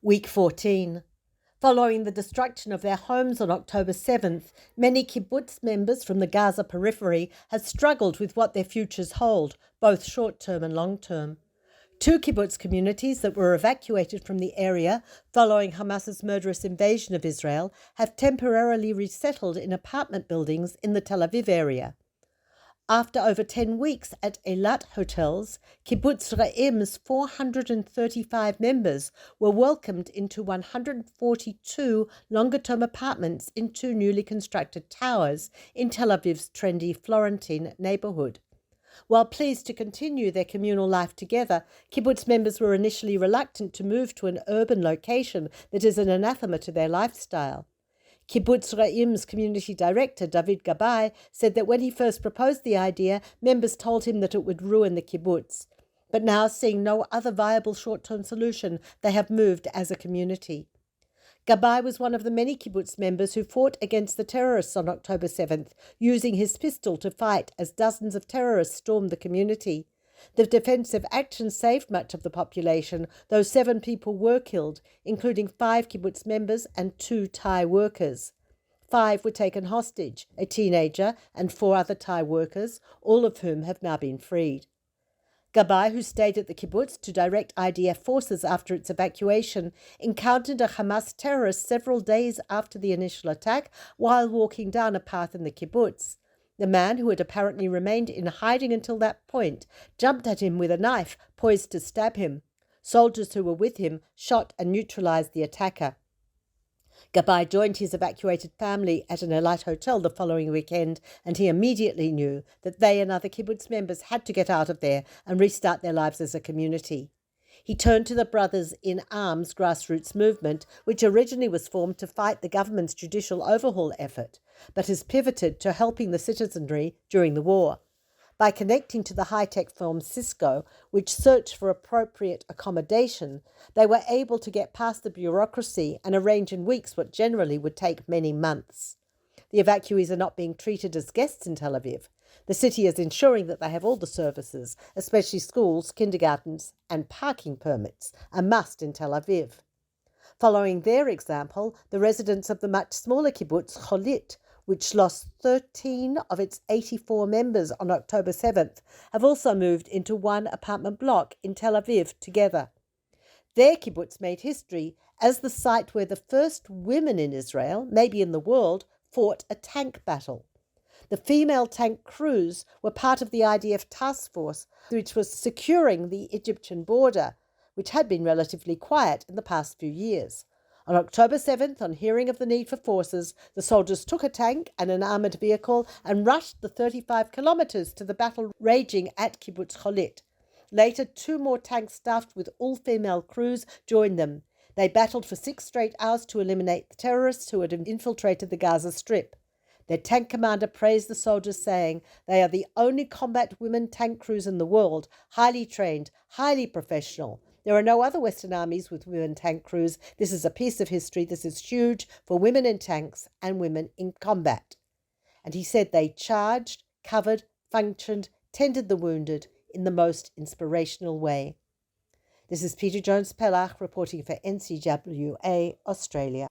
Week 14. Following the destruction of their homes on October 7th, many kibbutz members from the Gaza periphery have struggled with what their futures hold, both short-term and long-term. Two kibbutz communities that were evacuated from the area following Hamas's murderous invasion of Israel have temporarily resettled in apartment buildings in the Tel Aviv area. After over 10 weeks at Eilat hotels, Kibbutz Re'im's 435 members were welcomed into 142 longer-term apartments in two newly constructed towers in Tel Aviv's trendy Florentine neighborhood. While pleased to continue their communal life together, kibbutz members were initially reluctant to move to an urban location that is an anathema to their lifestyle. Kibbutz Re'im's community director, David Gabay, said that when he first proposed the idea, members told him that it would ruin the kibbutz. But now, seeing no other viable short-term solution, they have moved as a community. Gabay was one of the many kibbutz members who fought against the terrorists on October 7th, using his pistol to fight as dozens of terrorists stormed the community. The defensive action saved much of the population, though 7 people were killed, including 5 kibbutz members and 2 Thai workers. 5 were taken hostage, a teenager and 4 other Thai workers, all of whom have now been freed. Gabay, who stayed at the kibbutz to direct IDF forces after its evacuation, encountered a Hamas terrorist several days after the initial attack while walking down a path in the kibbutz. The man, who had apparently remained in hiding until that point, jumped at him with a knife, poised to stab him. Soldiers who were with him shot and neutralized the attacker. Gabay joined his evacuated family at an Eilat hotel the following weekend, and he immediately knew that they and other kibbutz members had to get out of there and restart their lives as a community. He turned to the Brothers in Arms grassroots movement, which originally was formed to fight the government's judicial overhaul effort, but has pivoted to helping the citizenry during the war. By connecting to the high-tech firm Cisco, which searched for appropriate accommodation, they were able to get past the bureaucracy and arrange in weeks what generally would take many months. The evacuees are not being treated as guests in Tel Aviv. The city is ensuring that they have all the services, especially schools, kindergartens, and parking permits, a must in Tel Aviv. Following their example, the residents of the much smaller kibbutz Cholit, which lost 13 of its 84 members on October 7th, have also moved into one apartment block in Tel Aviv together. Their kibbutz made history as the site where the first women in Israel, maybe in the world, fought a tank battle. The female tank crews were part of the IDF task force, which was securing the Egyptian border, which had been relatively quiet in the past few years. On October 7th, on hearing of the need for forces, the soldiers took a tank and an armoured vehicle and rushed the 35 kilometres to the battle raging at Kibbutz Cholit. Later, 2 more tanks staffed with all-female crews joined them. They battled for 6 straight hours to eliminate the terrorists who had infiltrated the Gaza Strip. Their tank commander praised the soldiers, saying, "They are the only combat women tank crews in the world, highly trained, highly professional. There are no other Western armies with women tank crews. This is a piece of history. This is huge for women in tanks and women in combat." And he said they charged, covered, functioned, tended the wounded in the most inspirational way. This is Peter Jones-Pellach reporting for NCWA Australia.